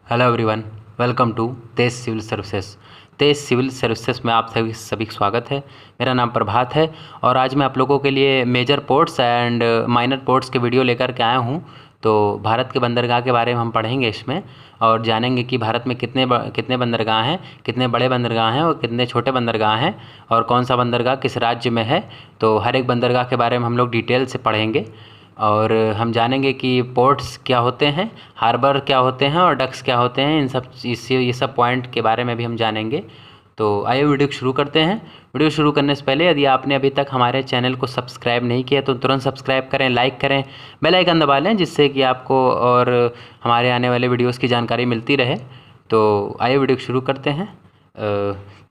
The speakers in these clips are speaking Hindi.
Hello everyone, welcome to Tej civil services. Tej civil services में आप सभी का स्वागत है। मेरा नाम प्रभात है और आज मैं आप लोगों के लिए major ports and minor ports के वीडियो लेकर के आया हूं। तो भारत के बंदरगाह के बारे में हम पढ़ेंगे इसमें और जानेंगे कि भारत में कितने बंदरगाह हैं, कितने बड़े बंदरगाह हैं और कितने छोटे बंदरगाह हैं और कौन सा बंदरगाह किस राज्य में है। तो हर एक बंदरगाह के बारे में हम लोग डिटेल से पढ़ेंगे और हम जानेंगे कि पोर्ट्स क्या होते हैं, हार्बर क्या होते हैं और डक्स क्या होते हैं। ये सब पॉइंट के बारे में भी हम जानेंगे। तो आइए वीडियो शुरू करते हैं। वीडियो शुरू करने से पहले यदि आपने अभी तक हमारे चैनल को सब्सक्राइब नहीं किया तो तुरंत सब्सक्राइब करें, लाइक करें, बेल आइकन दबा लें जिससे कि आपको और हमारे आने वाले वीडियोज़ की जानकारी मिलती रहे। तो आइए वीडियो शुरू करते हैं।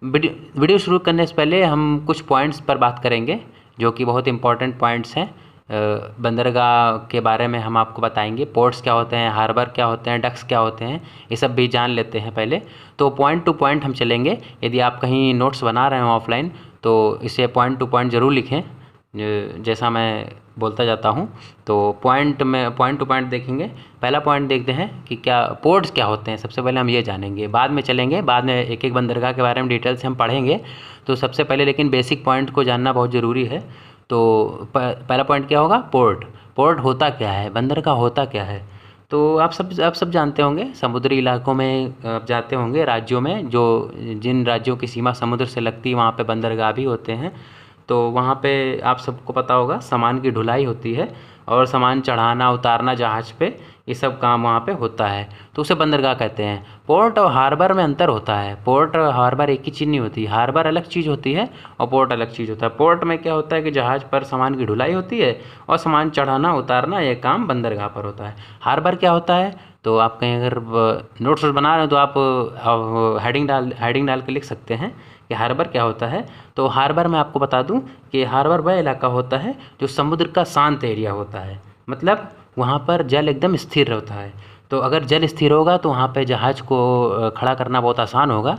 वीडियो शुरू करने से पहले हम कुछ पॉइंट्स पर बात करेंगे जो कि बहुत इंपॉर्टेंट पॉइंट्स हैं। बंदरगाह के बारे में हम आपको बताएंगे, पोर्ट्स क्या होते हैं, हार्बर क्या होते हैं, डक्स क्या होते हैं, ये सब भी जान लेते हैं पहले। तो पॉइंट टू पॉइंट हम चलेंगे। यदि आप कहीं नोट्स बना रहे हो ऑफलाइन तो इसे पॉइंट टू पॉइंट ज़रूर लिखें जैसा मैं बोलता जाता हूँ। तो पॉइंट टू पॉइंट देखेंगे। पहला पॉइंट देखते हैं कि क्या पोर्ट्स क्या होते हैं। सबसे पहले हम ये जानेंगे, बाद में चलेंगे, बाद में एक एक बंदरगाह के बारे में डिटेल से हम पढ़ेंगे। तो सबसे पहले लेकिन बेसिक पॉइंट को जानना बहुत ज़रूरी है। तो पहला पॉइंट क्या होगा, पोर्ट होता क्या है, बंदरगाह होता क्या है। तो आप सब जानते होंगे, समुद्री इलाकों में आप जाते होंगे, राज्यों में जो जिन राज्यों की सीमा समुद्र से लगती है वहाँ पे बंदरगाह भी होते हैं। तो वहाँ पे आप सबको पता होगा सामान की ढुलाई होती है और सामान चढ़ाना उतारना जहाज़ पे, ये सब काम वहाँ पे होता है। तो उसे बंदरगाह कहते हैं। पोर्ट और हार्बर में अंतर होता है। पोर्ट और हार्बर एक ही चीज़ नहीं होती। हार्बर अलग चीज़ होती है और पोर्ट अलग चीज़ होता है। पोर्ट में क्या होता है कि जहाज़ पर सामान की ढुलाई होती है और सामान चढ़ाना उतारना ये काम बंदरगाह पर होता है। हार्बर क्या होता है, तो आप कहीं अगर नोट्स बना रहे हो तो आप हेडिंग डाल के लिख सकते हैं कि हार्बर क्या होता है। तो हार्बर में आपको बता दूं कि हार्बर वह इलाका होता है जो समुद्र का शांत एरिया होता है। मतलब वहाँ पर जल एकदम स्थिर होता है। तो अगर जल स्थिर होगा तो वहाँ पे जहाज़ को खड़ा करना बहुत आसान होगा।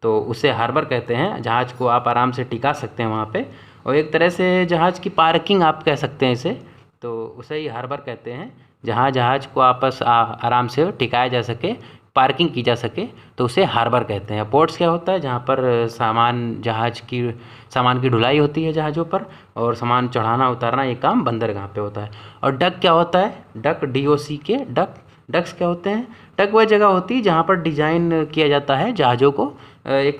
तो उसे हार्बर कहते हैं। जहाज़ को आप आराम से टिका सकते हैं वहाँ पे और एक तरह से जहाज़ की पार्किंग आप कह सकते हैं इसे। तो उसे ही हार्बर कहते हैं, जहाँ जहाज़ को आराम से टिकाया जा सके, पार्किंग की जा सके, तो उसे हार्बर कहते हैं। पोर्ट्स क्या होता है, जहाँ पर सामान की ढुलाई होती है जहाज़ों पर और सामान चढ़ाना उतारना ये काम बंदरगाह पे होता है। और डक क्या होता है, डक DOCK डक्स क्या होते हैं। डक वह जगह होती है जहाँ पर डिज़ाइन किया जाता है जहाज़ों को, एक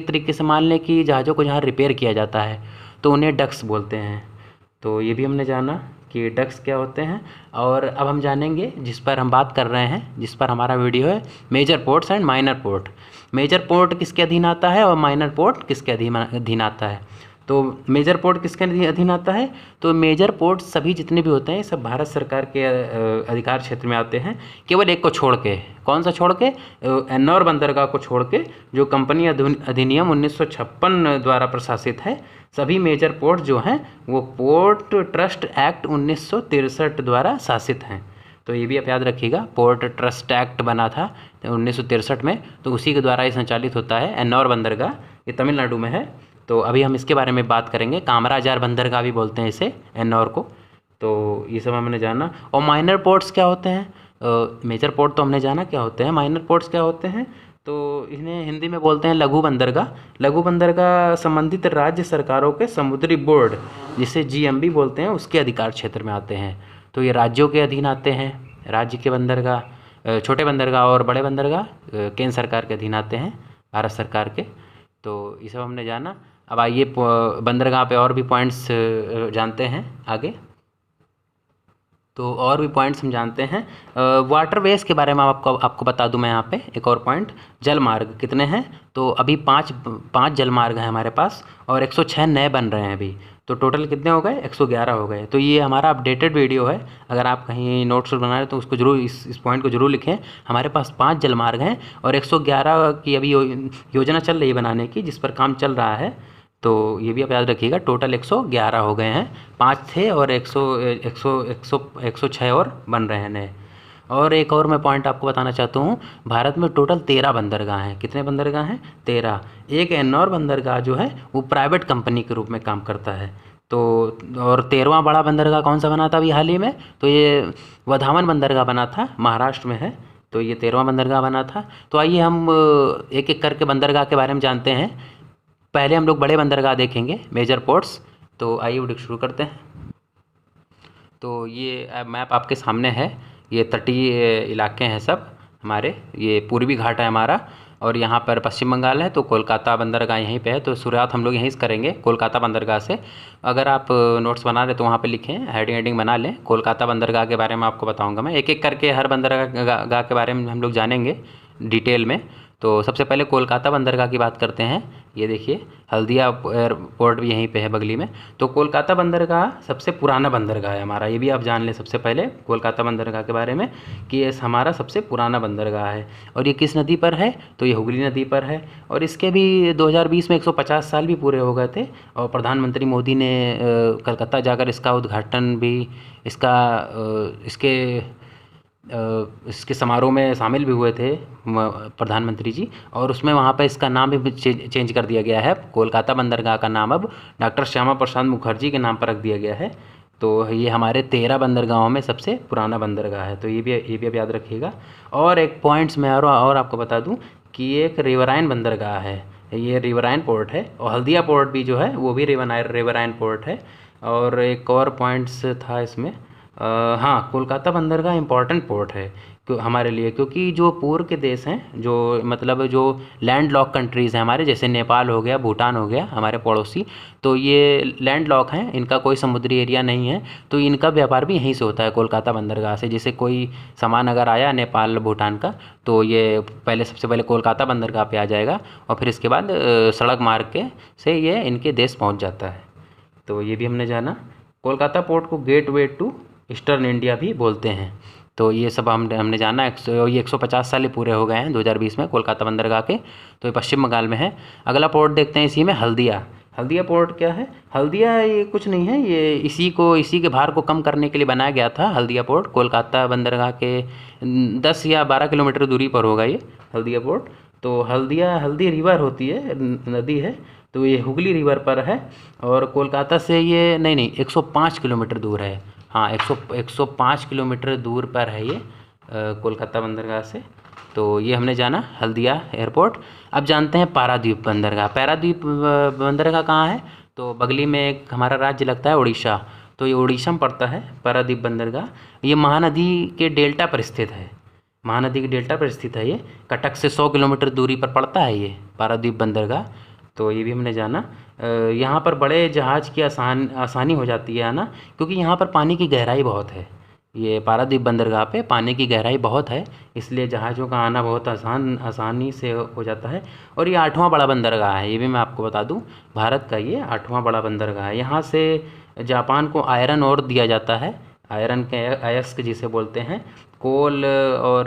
तरीके से मान लें कि जहाज़ों को जहाँ रिपेयर किया जाता है तो उन्हें डक्स बोलते हैं। तो ये भी हमने जाना कि डक्स क्या होते हैं। और अब हम जानेंगे जिस पर हम बात कर रहे हैं, जिस पर हमारा वीडियो है, major ports and minor port. Major port किसके अधीन आता है और माइनर पोर्ट किसके अधीन आता है। तो मेजर पोर्ट किसके अधीन आता है, तो मेजर पोर्ट सभी जितने भी होते हैं सब भारत सरकार के अधिकार क्षेत्र में आते हैं, केवल एक को छोड़ के। कौन सा छोड़ के, एन्नौर बंदरगाह को छोड़ के, जो कंपनी अधिनियम 1956 द्वारा प्रशासित है। सभी मेजर पोर्ट जो हैं वो पोर्ट ट्रस्ट एक्ट 1963 द्वारा शासित हैं। तो ये भी आप याद रखिएगा, पोर्ट ट्रस्ट एक्ट बना था 1963 में, तो उसी के द्वारा ये संचालित होता है। एन्नौर बंदरगाह ये तमिलनाडु में है। तो अभी हम इसके बारे में बात करेंगे। कामराजार बंदरगाह भी बोलते हैं इसे, एन्नौर को। तो ये सब हमने जाना। और माइनर पोर्ट्स क्या होते हैं। मेजर पोर्ट तो हमने जाना क्या होते हैं, माइनर पोर्ट्स क्या होते हैं। तो इन्हें हिंदी में बोलते हैं लघु बंदरगाह। लघु बंदरगाह संबंधित राज्य सरकारों के समुद्री बोर्ड, जिसे GMB बोलते हैं, उसके अधिकार क्षेत्र में आते हैं। तो ये राज्यों के अधीन आते हैं। राज्य के बंदरगाह, छोटे बंदरगाह और बड़े बंदरगाह केंद्र सरकार के अधीन आते हैं, भारत सरकार के। तो ये सब हमने जाना। अब आइए बंदरगाह पे और भी पॉइंट्स जानते हैं आगे। तो और भी पॉइंट्स हम जानते हैं। वाटरवेज के बारे में आपको बता दूं मैं यहाँ पे एक और पॉइंट। जल मार्ग कितने हैं, तो अभी पाँच जल मार्ग हैं हमारे पास और 106 नए बन रहे हैं अभी। तो टोटल कितने हो गए, 111 हो गए। तो ये हमारा अपडेटेड वीडियो है। अगर आप कहीं नोट्स बना रहे तो उसको जरूर इस पॉइंट को जरूर लिखें। हमारे पास 5 जल मार्ग हैं और 111 की अभी योजना चल रही है बनाने की, जिस पर काम चल रहा है। तो ये भी आप याद रखिएगा, टोटल 111 हो गए हैं। 5 थे और 106 और बन रहे हैं नए। और एक और मैं पॉइंट आपको बताना चाहता हूँ, भारत में टोटल 13 बंदरगाह हैं। कितने बंदरगाह हैं, 13। एक एन्नौर बंदरगाह जो है वो प्राइवेट कंपनी के रूप में काम करता है। तो और 13वां बड़ा बंदरगाह कौन सा बना था अभी हाल ही में, तो ये वधावन बंदरगाह बना था, महाराष्ट्र में है। तो ये 13वां बंदरगाह बना था। तो आइए हम एक एक करके बंदरगाह के बारे में जानते हैं। पहले हम लोग बड़े बंदरगाह देखेंगे, मेजर पोर्ट्स। तो आइए वीडियो शुरू करते हैं। तो ये मैप आपके सामने है, ये तटीय इलाके हैं सब हमारे, ये पूर्वी घाट है हमारा, और यहाँ पर पश्चिम बंगाल है। तो कोलकाता बंदरगाह यहीं पे है। तो शुरुआत हम लोग यहीं से करेंगे, कोलकाता बंदरगाह से। अगर आप नोट्स बना रहे तो वहाँ पे लिखें, हेडिंग बना लें। कोलकाता बंदरगाह के बारे में आपको बताऊँगा मैं, एक एक करके हर बंदरगाह के बारे में हम लोग जानेंगे डिटेल में। तो सबसे पहले कोलकाता बंदरगाह की बात करते हैं। ये देखिए हल्दिया एयरपोर्ट भी यहीं पे है बगली में। तो कोलकाता बंदरगाह सबसे पुराना बंदरगाह है हमारा, ये भी आप जान लें सबसे पहले कोलकाता बंदरगाह के बारे में कि ये हमारा सबसे पुराना बंदरगाह है। और ये किस नदी पर है? तो ये हुगली नदी पर है। और इसके भी 2020 में 150 साल भी पूरे हो गए थे, और प्रधानमंत्री मोदी ने कलकत्ता जाकर इसका उद्घाटन भी, इसके समारोह में शामिल भी हुए थे प्रधानमंत्री जी। और उसमें वहाँ पर इसका नाम भी चेंज कर दिया गया है। कोलकाता बंदरगाह का नाम अब डॉक्टर श्यामा प्रसाद मुखर्जी के नाम पर रख दिया गया है। तो ये हमारे 13 बंदरगाहों में सबसे पुराना बंदरगाह है। तो ये भी आप याद रखिएगा। और एक पॉइंट्स में और आपको बता दूं कि ये एक रिवराइन बंदरगाह है, ये रिवराइन पोर्ट है। और हल्दिया पोर्ट भी जो है वो भी रिवराइन पोर्ट है। और एक और पॉइंट्स था इसमें, हाँ, कोलकाता बंदरगाह इम्पॉर्टेंट पोर्ट है हमारे लिए, क्योंकि जो पूर्व के देश हैं, जो मतलब जो लैंड लॉक कंट्रीज़ हैं हमारे, जैसे नेपाल हो गया, भूटान हो गया, हमारे पड़ोसी, तो ये लैंड लॉक हैं, इनका कोई समुद्री एरिया नहीं है। तो इनका व्यापार भी यहीं से होता है, कोलकाता बंदरगाह से। जैसे कोई सामान अगर आया नेपाल भूटान का, तो ये सबसे पहले कोलकाता बंदरगाह पे आ जाएगा, और फिर इसके बाद सड़क मार्ग से ये इनके देश पहुँच जाता है। तो ये भी हमने जाना। कोलकाता पोर्ट को गेटवे टू ईस्टर्न इंडिया भी बोलते हैं। तो ये सब हमने जाना। ये 150 साल पूरे हो गए हैं 2020 में कोलकाता बंदरगाह के। तो ये पश्चिम बंगाल में है। अगला पोर्ट देखते हैं इसी में, हल्दिया। हल्दिया पोर्ट क्या है? हल्दिया ये कुछ नहीं है, ये इसी के भार को कम करने के लिए बनाया गया था। हल्दिया पोर्ट कोलकाता बंदरगाह के 10 या 12 किलोमीटर दूरी पर होगा ये हल्दिया पोर्ट। तो हल्दी रिवर होती है, नदी है, तो ये हुगली रिवर पर है। और कोलकाता से ये नहीं 105 किलोमीटर दूर है। हाँ, 105 किलोमीटर दूर पर है ये कोलकाता बंदरगाह से। तो ये हमने जाना हल्दिया एयरपोर्ट। अब जानते हैं पारादीप बंदरगाह। पारादीप बंदरगाह कहाँ है? तो बगली में एक हमारा राज्य लगता है उड़ीसा। तो ये उड़ीसा में पड़ता है पारादीप बंदरगाह। ये महानदी के डेल्टा पर स्थित है, महानदी के डेल्टा पर स्थित है ये। कटक से 100 किलोमीटर दूरी पर पड़ता है ये पारादीप बंदरगाह। तो ये भी हमने जाना। यहाँ पर बड़े जहाज़ की आसानी हो जाती है ना, क्योंकि यहाँ पर पानी की गहराई बहुत है। ये पारादीप बंदरगाह पे पानी की गहराई बहुत है, इसलिए जहाज़ों का आना बहुत आसानी से हो जाता है। और ये 8वां बड़ा बंदरगाह है, ये भी मैं आपको बता दूं, भारत का ये 8वां बड़ा बंदरगाह है। यहाँ से जापान को आयरन ओर दिया जाता है, आयरन के अयस्क जिसे बोलते हैं, कोल और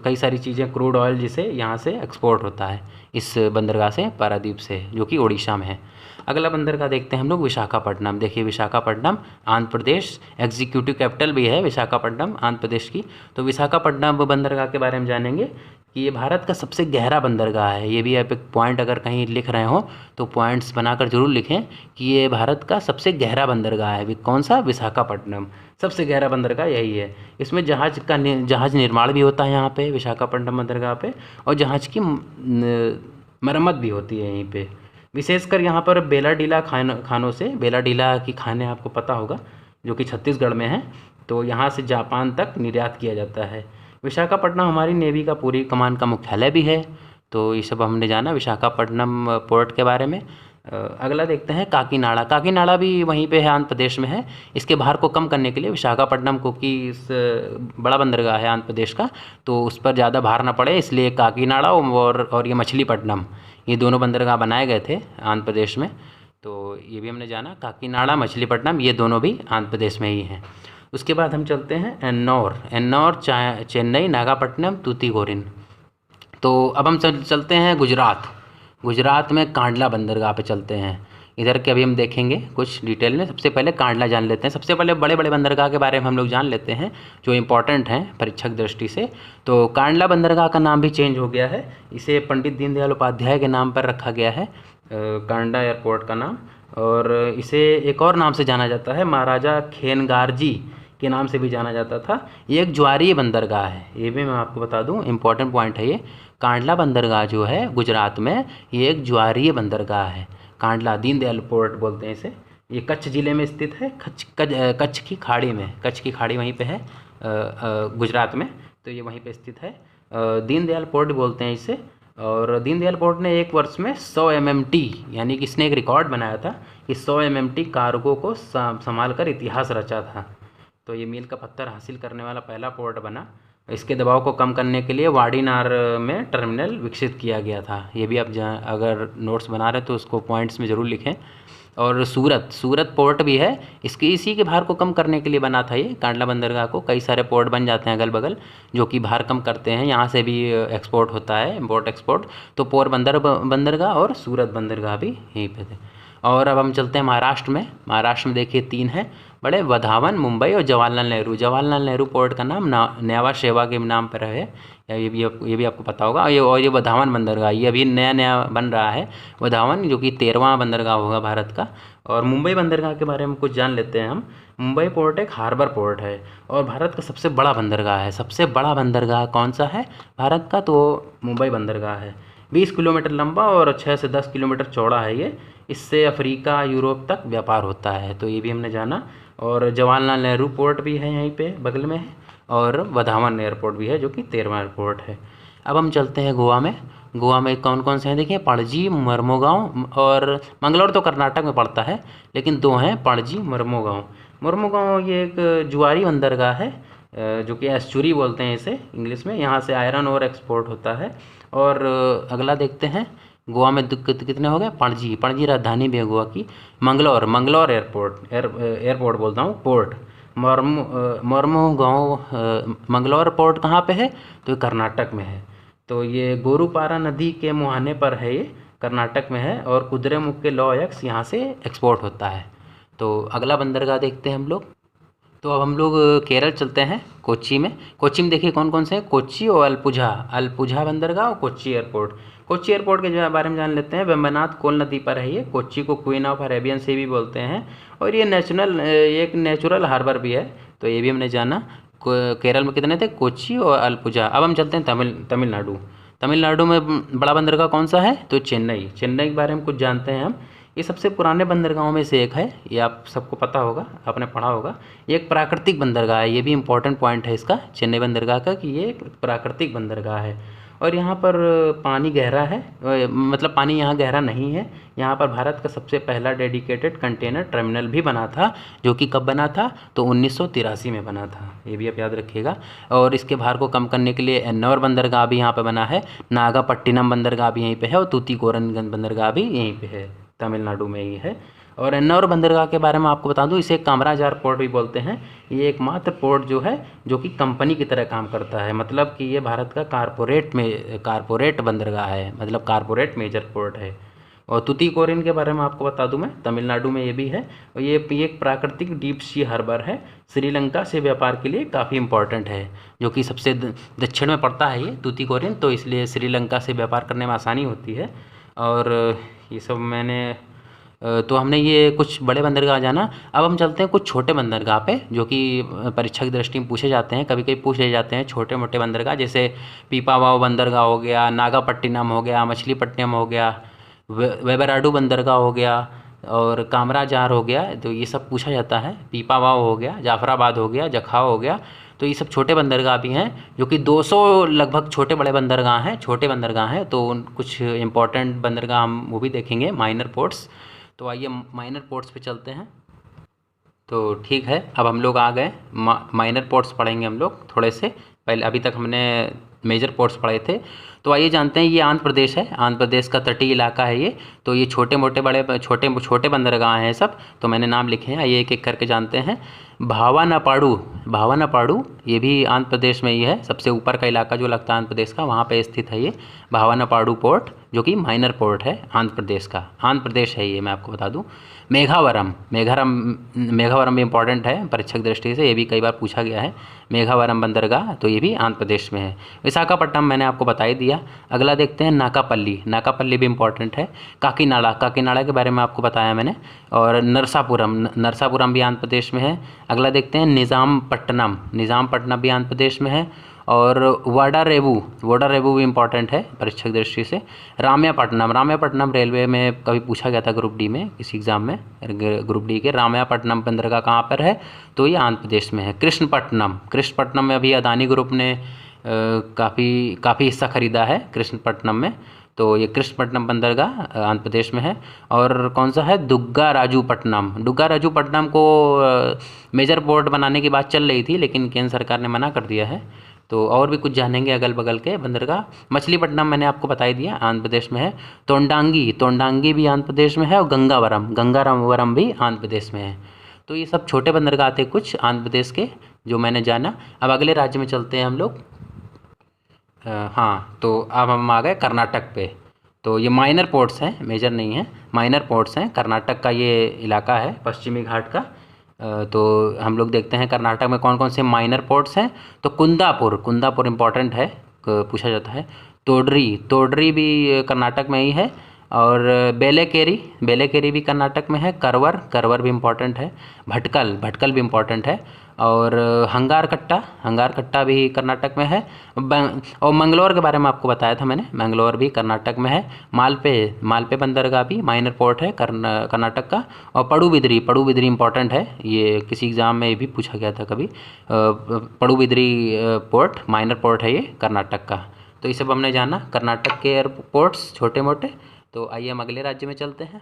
कई सारी चीज़ें, क्रूड ऑयल जिसे यहाँ से एक्सपोर्ट होता है इस बंदरगाह से, पारादीप से, जो कि उड़ीसा में है। अगला बंदरगाह देखते हैं हम लोग, विशाखापट्टनम। देखिए विशाखापट्टनम आंध्र प्रदेश, एग्जीक्यूटिव कैपिटल भी है विशाखापट्टनम आंध्र प्रदेश की। तो विशाखापट्टनम बंदरगाह के बारे में जानेंगे कि ये भारत का सबसे गहरा बंदरगाह है। ये भी आप एक पॉइंट अगर कहीं लिख रहे हो तो पॉइंट्स बनाकर जरूर लिखें कि ये भारत का सबसे गहरा बंदरगाह है। कौन सा? विशाखापट्टनम सबसे गहरा बंदरगाह यही है। इसमें जहाज़ निर्माण भी होता है यहाँ पे विशाखापट्टनम बंदरगाह पे, और जहाज़ की मरम्मत भी होती है यहीं पे। विशेषकर यहाँ पर बेलाडीला खानों से, बेलाडीला की खाने आपको पता होगा, जो कि छत्तीसगढ़ में है। तो यहाँ से जापान तक निर्यात किया जाता है। विशाखापट्टनम हमारी नेवी का पूरी कमान का मुख्यालय भी है। तो ये सब हमने जाना विशाखापट्टनम पोर्ट के बारे में। अगला देखते हैं काकीनाडा। काकीनाडा भी वहीं पे है, आंध्र प्रदेश में है। इसके भार को कम करने के लिए विशाखापट्टनम को, कि इस बड़ा बंदरगाह है आंध्र प्रदेश का, तो उस पर ज़्यादा भार ना पड़े, इसलिए काकीनाडा और ये मछलीपट्टनम, ये दोनों बंदरगाह बनाए गए थे आंध्र प्रदेश में। तो ये भी हमने जाना, काकीनाडा, मछलीपट्टनम, ये दोनों भी आंध्र प्रदेश में ही हैं। उसके बाद हम चलते हैं एन्नौर, चेन्नई, नागापट्टनम, तूतीकोरिन। तो अब हम चलते हैं गुजरात में कांडला बंदरगाह पे चलते हैं। इधर के अभी हम देखेंगे कुछ डिटेल में। सबसे पहले कांडला जान लेते हैं। सबसे पहले बड़े बड़े बंदरगाह के बारे में हम लोग जान लेते हैं जो इंपॉर्टेंट हैं परीक्षक दृष्टि से। तो कांडला बंदरगाह का नाम भी चेंज हो गया है, इसे पंडित दीनदयाल उपाध्याय के नाम पर रखा गया है, कांडला एयरपोर्ट का नाम। और इसे एक और नाम से जाना जाता है, महाराजा खेनगारजी के नाम से भी जाना जाता था। ये एक ज्वारीय बंदरगाह है, ये भी मैं आपको बता दूं, इम्पोर्टेंट पॉइंट है ये। कांडला बंदरगाह जो है गुजरात में, ये एक ज्वारीय बंदरगाह है। कांडला, दीनदयाल पोर्ट बोलते हैं इसे। ये कच्छ ज़िले में स्थित है, कच्छ की खाड़ी में, कच्छ की खाड़ी वहीं पे है गुजरात में, तो ये वहीं पे स्थित है। दीनदयाल पोर्ट बोलते हैं इसे। और दीनदयाल पोर्ट ने एक वर्ष में 100 MMT, यानी कि इसने एक रिकॉर्ड बनाया था कि 100 MMT कार्गो को संभाल कर इतिहास रचा था। तो ये मील का पत्थर हासिल करने वाला पहला पोर्ट बना। इसके दबाव को कम करने के लिए वाडीनार में टर्मिनल विकसित किया गया था। ये भी आप अगर नोट्स बना रहे तो उसको पॉइंट्स में ज़रूर लिखें। और सूरत पोर्ट भी है, इसी के भार को कम करने के लिए बना था ये कांडला बंदरगाह को। कई सारे पोर्ट बन जाते हैं अगल बगल जो कि भार कम करते हैं, यहाँ से भी एक्सपोर्ट होता है, इम्पोर्ट एक्सपोर्ट। तो पोरबंदर बंदरगाह और सूरत बंदरगाह भी यहीं पे थे। और अब हम चलते हैं महाराष्ट्र में। महाराष्ट्र में देखिए 3 हैं बड़े, वधावन, मुंबई और जवाहरलाल नेहरू। जवाहरलाल नेहरू पोर्ट का नाम न्यावा शेवा के नाम पर है, ये भी आपको पता होगा। और ये वधावन बंदरगाह, ये अभी नया बन रहा है वधावन, जो कि 13वां बंदरगाह होगा भारत का। और मुंबई बंदरगाह के बारे में कुछ जान लेते हैं हम। मुंबई पोर्ट एक हार्बर पोर्ट है और भारत का सबसे बड़ा बंदरगाह है। सबसे बड़ा बंदरगाह कौन सा है भारत का, तो मुंबई बंदरगाह है। 20 किलोमीटर लंबा और 6 से 10 किलोमीटर चौड़ा है ये। इससे अफ्रीका, यूरोप तक व्यापार होता है, तो ये भी हमने जाना। और जवाहरलाल नेहरू पोर्ट भी है यहीं पे बगल में है, और वधावन एयरपोर्ट भी है जो कि 13वां एयरपोर्ट है। अब हम चलते हैं गोवा में। गोवा में कौन कौन से हैं देखिए, पणजी, मर्मुगांव और मंगलौर तो कर्नाटक में पड़ता है, लेकिन 2 हैं, पणजी, मर्मुगांव। मर्मुगांव ये एक जुआरी बंदरगाह है, जो कि एस्चुरी बोलते हैं इसे इंग्लिश में। यहाँ से आयरन और एक्सपोर्ट होता है। और अगला देखते हैं, गोवा में कितने हो गए, पणजी राजधानी भी है गोवा की। मंगलौर एयरपोर्ट बोलता हूँ, पोर्ट। मर्मुगांव मंगलौर पोर्ट कहाँ पे है, तो ये कर्नाटक में है। तो ये गोरुपारा नदी के मुहाने पर है, ये कर्नाटक में है। और कुद्रेमुख के लॉ एक्स यहाँ से एक्सपोर्ट होता है। तो अगला बंदरगाह देखते हैं हम लोग। तो अब हम लोग केरल चलते हैं, कोच्चि में। कोच्चि में देखिए कौन कौन से हैं, कोच्चि और अल्पुझा बंदरगाह और कोच्चि एयरपोर्ट। कोच्चि एयरपोर्ट के जो बारे में जान लेते हैं। वेम्बनाथ कोल नदी पर है ये। कोच्चि को क्वीन ऑफ अरेबियन सी भी बोलते हैं, और ये एक नेचुरल हार्बर भी है, तो ये भी हमने जाना। केरल में कितने थे, कोच्चि और अल्पुझा। अब हम चलते हैं तमिलनाडु में बड़ा बंदरगाह कौन सा है, तो चेन्नई के बारे में कुछ जानते हैं हम। ये सबसे पुराने बंदरगाहों में से एक है, ये आप सबको पता होगा, आपने पढ़ा होगा। ये एक प्राकृतिक बंदरगाह है, ये भी इम्पोर्टेंट पॉइंट है इसका, चेन्नई बंदरगाह का, कि ये एक प्राकृतिक बंदरगाह है। और यहाँ पर पानी गहरा है, मतलब पानी यहाँ गहरा नहीं है। यहाँ पर भारत का सबसे पहला डेडिकेटेड कंटेनर टर्मिनल भी बना था, जो कि कब बना था, तो 1983 में बना था, ये भी आप याद रखिएगा। और इसके भार को कम करने के लिए एन्नौर बंदरगाह भी यहाँ पर बना है, नागापट्टिनम बंदरगाह भी यहीं पे है, और तूतीकोरन बंदरगाह भी यहीं पे है, तमिलनाडु में ही है। और एन्नौर बंदरगाह के बारे में आपको बता दूं, इसे कामराजार पोर्ट भी बोलते हैं। ये एकमात्र पोर्ट जो है जो कि कंपनी की तरह काम करता है, मतलब कि ये भारत का कारपोरेट बंदरगाह है, मतलब कारपोरेट मेजर पोर्ट है। और तूतीकोरिन के बारे में आपको बता दूं मैं, तमिलनाडु में ये भी है। और ये एक प्राकृतिक डीप सी हार्बर है, श्रीलंका से व्यापार के लिए काफ़ी इंपॉर्टेंट है, जो कि सबसे दक्षिण में पड़ता है ये तूतीकोरिन, तो इसलिए श्रीलंका से व्यापार करने में आसानी होती है। और ये सब तो हमने ये कुछ बड़े बंदरगाह जाना। अब हम चलते हैं कुछ छोटे बंदरगाह पे, जो कि परीक्षा की दृष्टि में पूछे जाते हैं, कभी कभी पूछ ले जाते हैं। छोटे मोटे बंदरगाह जैसे पीपावाव बंदरगाह हो गया, नागापट्टिनम हो गया, मछलीपट्टनम हो गया, वेबराडू बंदरगाह हो गया, और कामराजार हो गया, तो ये सब पूछा जाता है। पीपावाव हो गया, जाफराबाद हो गया, जखाव हो गया, तो ये सब छोटे बंदरगाह भी हैं, जो कि 200 लगभग छोटे बड़े बंदरगाह हैं, छोटे बंदरगाह हैं। तो कुछ इंपॉर्टेंट बंदरगाह हम वो भी देखेंगे, माइनर पोर्ट्स। तो आइए माइनर पोर्ट्स पे चलते हैं। तो ठीक है, अब हम लोग आ गए माइनर पोर्ट्स पढ़ेंगे हम लोग थोड़े से पहले। अभी तक हमने मेजर पोर्ट्स पढ़े थे। तो आइए जानते हैं, ये आंध्र प्रदेश है, आंध्र प्रदेश का तटीय इलाका है ये। तो ये छोटे मोटे बड़े छोटे बंदरगाह हैं सब, तो मैंने नाम लिखे हैं, आइए एक एक करके जानते हैं। भावानापाडू ये भी आंध्र प्रदेश में ही है, सबसे ऊपर का इलाका जो लगता है आंध्र प्रदेश का, वहाँ पे स्थित है ये भावानापाडू पोर्ट, जो कि माइनर पोर्ट है आंध्र प्रदेश का। आंध्र प्रदेश है ये, मैं आपको बता दूं। मेघावरम भी इम्पॉर्टेंट है परीक्षा की दृष्टि से, ये भी कई बार पूछा गया है। मेघावरम बंदरगाह, तो ये भी आंध्र प्रदेश में है। विशाखापट्टनम मैंने आपको बता ही दिया। अगला देखते हैं नाकापल्ली भी इम्पॉर्टेंट है। काकीनाडा के बारे में आपको बताया मैंने। और नरसापुरम भी आंध्र प्रदेश में है। अगला देखते हैं निज़ामपट्टनम, निज़ामपट्टनम भी आंध्र प्रदेश में है। और वोडारेबू भी इंपॉर्टेंट है परीक्षा की दृष्टि से। रामायपट्टनम, रामायपट्टनम रेलवे में कभी पूछा गया था ग्रुप डी में, किसी एग्जाम में ग्रुप डी के। रामायपट्टनम बंदरगाह कहाँ पर है, तो ये आंध्र प्रदेश में है। कृष्णपट्टनम, कृष्णपट्टनम में अभी अदानी ग्रुप ने काफ़ी हिस्सा खरीदा है कृष्णपट्टनम में, तो ये कृष्णपट्टनम बंदरगाह आंध्र प्रदेश में है। और कौन सा है, दुग्गाराजुपट्टनम, दुग्गाराजुपट्टनम को मेजर पोर्ट बनाने की बात चल रही थी, लेकिन केंद्र सरकार ने मना कर दिया है। तो और भी कुछ जानेंगे अगल बगल के बंदरगाह। मछलीपट्टनम मैंने आपको बता ही दिया, आंध्र प्रदेश में है। तोंडांगी भी आंध्र प्रदेश में है। और गंगावरम भी आंध्र प्रदेश में है। तो ये सब छोटे बंदरगाह थे कुछ आंध्र प्रदेश के जो मैंने जाना। अब अगले राज्य में चलते हैं हम लोग। हाँ, तो अब हम आ गए कर्नाटक पे। तो ये माइनर पोर्ट्स हैं, मेजर नहीं है, माइनर पोर्ट्स हैं। कर्नाटक का ये इलाका है पश्चिमी घाट का। तो हम लोग देखते हैं कर्नाटक में कौन कौन से माइनर पोर्ट्स हैं। तो कुंदापुर इम्पॉर्टेंट है, पूछा जाता है। तोडरी भी कर्नाटक में ही है। और बेलेकेरी भी कर्नाटक में है। करवर भी इम्पॉर्टेंट है। भटकल भी इम्पॉर्टेंट है। और हंगारकट्टा भी कर्नाटक में है। और मंगलौर के बारे में आपको बताया था मैंने, मंगलौर भी कर्नाटक में है। मालपे बंदरगाह भी माइनर पोर्ट है कर्नाटक का। और पडुबिद्री इंपॉर्टेंट है, ये किसी एग्ज़ाम में भी पूछा गया था कभी। पडुबिद्री पोर्ट माइनर पोर्ट है ये कर्नाटक का। तो ये सब हमने जाना कर्नाटक के एयरपोर्ट्स छोटे मोटे। तो आइए हम अगले राज्य में चलते हैं।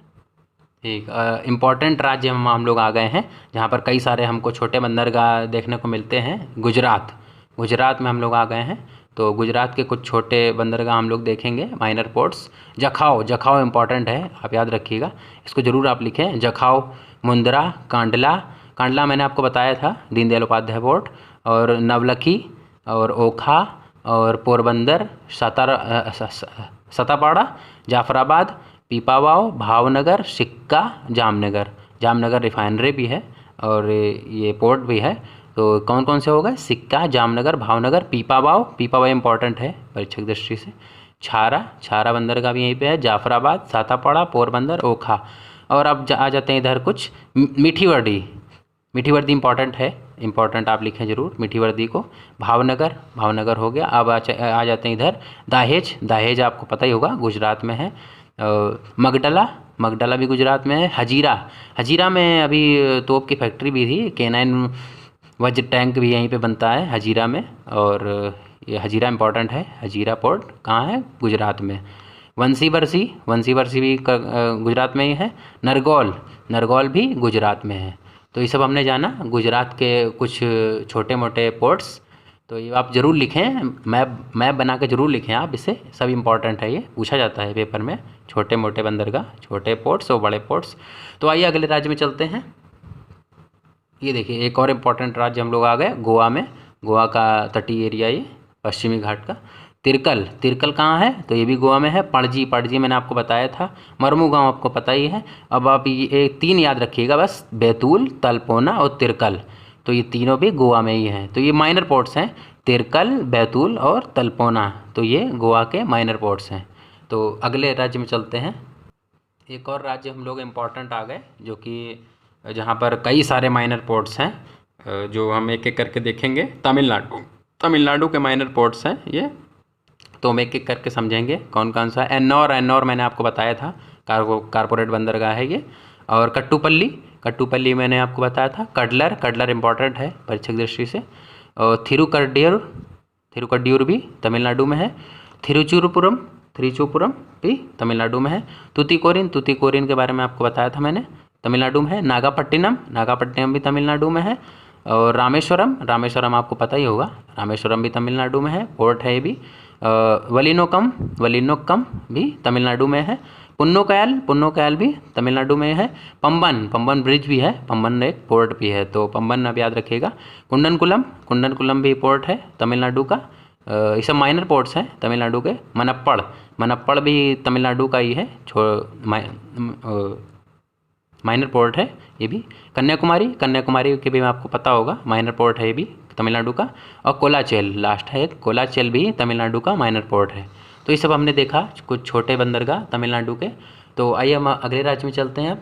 ठीक, इम्पॉर्टेंट राज्य हम लोग आ गए हैं जहाँ पर कई सारे हमको छोटे बंदरगाह देखने को मिलते हैं। गुजरात में हम लोग आ गए हैं। तो गुजरात के कुछ छोटे बंदरगाह हम लोग देखेंगे, माइनर पोर्ट्स। जखाओ इम्पॉर्टेंट है, आप याद रखिएगा, इसको ज़रूर आप लिखें। जखाओ, मुंद्रा, कांडला मैंने आपको बताया था, दीनदयाल उपाध्याय पोर्ट। और नवलखी और ओखा और पोरबंदर, सतापाड़ा, जाफराबाद, पीपावाव, भावनगर, सिक्का, जामनगर रिफाइनरी भी है और ये पोर्ट भी है। तो कौन कौन से हो गए, सिक्का, जामनगर, भावनगर, पीपावाव इंपॉर्टेंट है परीक्षा की दृष्टि से। छारा बंदरगाह भी यहीं पे है। जाफराबाद, सातापाड़ा, पोरबंदर, ओखा। और अब आ जाते हैं इधर कुछ। मीठी वर्दी इंपॉर्टेंट है, इंपॉर्टेंट आप लिखें जरूर मीठी वर्दी को। भावनगर हो गया। अब आ जाते हैं इधर दहेज आपको पता ही होगा, गुजरात में है। मगडला भी गुजरात में है। हजीरा में अभी तोप की फैक्ट्री भी थी। K9 वज्र टैंक भी यहीं पे बनता है हजीरा में। और ये हजीरा इंपॉर्टेंट है। हजीरा पोर्ट कहाँ है, गुजरात में। वंशी बरसी भी गुजरात में ही है। नरगौल भी गुजरात में है। तो ये सब हमने जाना गुजरात के कुछ छोटे मोटे पोर्ट्स। तो ये आप ज़रूर लिखें, मैप बना के ज़रूर लिखें आप इसे, सब इम्पॉर्टेंट है, ये पूछा जाता है पेपर में। छोटे मोटे बंदरगाह, छोटे पोर्ट्स और बड़े पोर्ट्स। तो आइए अगले राज्य में चलते हैं। ये देखिए एक और इम्पॉर्टेंट राज्य हम लोग आ गए, गोवा में। गोवा का तटीय एरिया ये पश्चिमी घाट का। तिरकल कहाँ है, तो ये भी गोवा में है। पणजी मैंने आपको बताया था। मरमुगांव आपको पता ही है। अब आप ये 3 याद रखिएगा बस, बैतूल, तलपोना और तिरकल। तो ये तीनों भी गोवा में ही हैं। तो ये माइनर पोर्ट्स हैं, तिरकल, बैतूल और तलपोना। तो ये गोवा के माइनर पोर्ट्स हैं। तो अगले राज्य में चलते हैं। एक और राज्य हम लोग इम्पॉर्टेंट आ गए, जो कि जहाँ पर कई सारे माइनर पोर्ट्स हैं, जो हम एक एक करके देखेंगे। तमिलनाडु के माइनर पोर्ट्स हैं ये। तो हम एक एक करके समझेंगे कौन कौन सा। एन्नौर मैंने आपको बताया था, कारपोरेट बंदरगाह है ये। और कट्टुपल्ली मैंने आपको बताया था। कडलर इम्पॉर्टेंट है परीक्षा की दृष्टि से। और थिरुकड्यूर भी तमिलनाडु में है। थिरुचुरपुरम भी तमिलनाडु में है। तुतीकोरिन के बारे में आपको बताया था मैंने, तमिलनाडु में है। नागापट्टिनम भी तमिलनाडु में है। और रामेश्वरम आपको पता ही होगा, रामेश्वरम भी तमिलनाडु में है, पोर्ट है ये भी। वलिनोक्कम भी तमिलनाडु में है। पुन्नोकयाल भी तमिलनाडु में है। पंबन ब्रिज भी है, पंबन एक पोर्ट भी है, तो पंबन अब याद रखिएगा। कुंडनकुलम भी पोर्ट है तमिलनाडु का। ये सब माइनर पोर्ट्स हैं तमिलनाडु के। मनप्पड़ भी तमिलनाडु का ही है, माइनर पोर्ट है ये भी। कन्याकुमारी के भी आपको पता होगा, माइनर पोर्ट है ये भी तमिलनाडु का। और कोलाचेल लास्ट है, कोलाचेल भी तमिलनाडु का माइनर पोर्ट है। तो ये सब हमने देखा कुछ छोटे बंदरगाह तमिलनाडु के। तो आइए हम अगले राज्य में चलते हैं।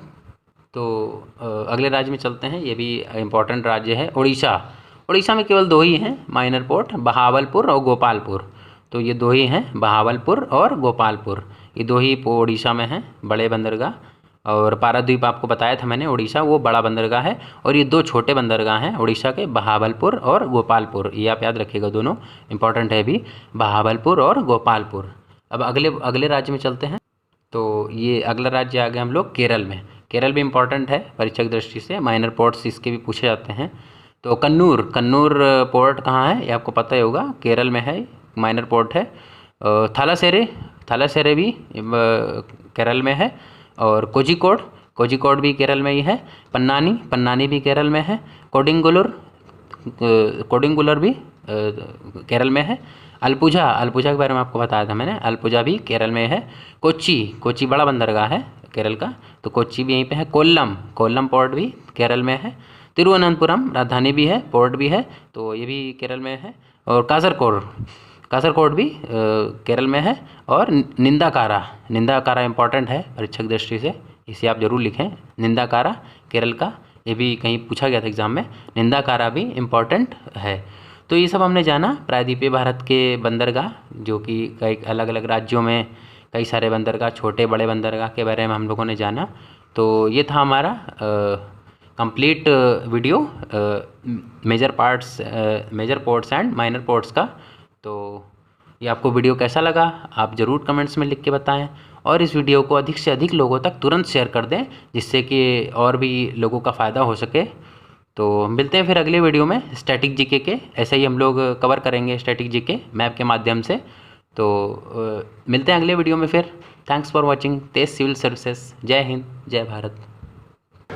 तो अगले राज्य में चलते हैं, ये भी इम्पोर्टेंट राज्य है उड़ीसा। उड़ीसा में केवल 2 ही हैं माइनर पोर्ट, बहावलपुर और गोपालपुर। तो ये 2 ही हैं, बहावलपुर और गोपालपुर, ये 2 ही उड़ीसा में हैं बड़े बंदरगाह। और पारादीप आपको बताया था मैंने, उड़ीसा वो बड़ा बंदरगाह है, और ये 2 छोटे बंदरगाह हैं उड़ीसा के, बहावलपुर और गोपालपुर। ये आप याद रखिएगा, दोनों इंपॉर्टेंट है भी, बहावलपुर और गोपालपुर। अब अगले राज्य में चलते हैं। तो ये अगला राज्य आ गया हम लोग केरल में। केरल भी इम्पॉर्टेंट है परीक्षा की दृष्टि से, माइनर पोर्ट्स इसके भी पूछे जाते हैं। तो कन्नूर पोर्ट कहाँ है, ये आपको पता ही होगा, केरल में है, माइनर पोर्ट है। थालासेरे भी केरल में है। और कोझिकोड भी केरल में ही है। पन्नानी भी केरल में है। कोडिंगुलर भी केरल में है। अल्पुझा के बारे में आपको बताया था मैंने, अल्पुझा भी केरल में है। कोच्चि बड़ा बंदरगाह है केरल का, तो कोच्चि भी यहीं पे है। कोल्लम पोर्ट भी केरल में है। तिरुवनंतपुरम राजधानी भी है, पोर्ट भी है, तो ये भी केरल में है। और कासरकोड भी केरल में है। और निंदाकारा इंपॉर्टेंट है परीक्षा की दृष्टि से, इसे आप जरूर लिखें, निंदाकारा केरल का, ये भी कहीं पूछा गया था एग्जाम में, निंदाकारा भी इम्पॉर्टेंट है। तो ये सब हमने जाना प्रायद्वीपीय भारत के बंदरगाह, जो कि कई अलग अलग राज्यों में कई सारे बंदरगाह, छोटे बड़े बंदरगाह के बारे में हम लोगों ने जाना। तो ये था हमारा complete video major ports and minor ports का। तो ये आपको वीडियो कैसा लगा आप ज़रूर कमेंट्स में लिख के बताएं, और इस वीडियो को अधिक से अधिक लोगों तक तुरंत शेयर कर दें, जिससे कि और भी लोगों का फ़ायदा हो सके। तो मिलते हैं फिर अगले वीडियो में स्टैटिक जीके के, ऐसे ही हम लोग कवर करेंगे स्टैटिक जीके मैप के माध्यम से। तो मिलते हैं अगले वीडियो में फिर। Thanks for watching Tej civil services. जय हिंद, जय भारत।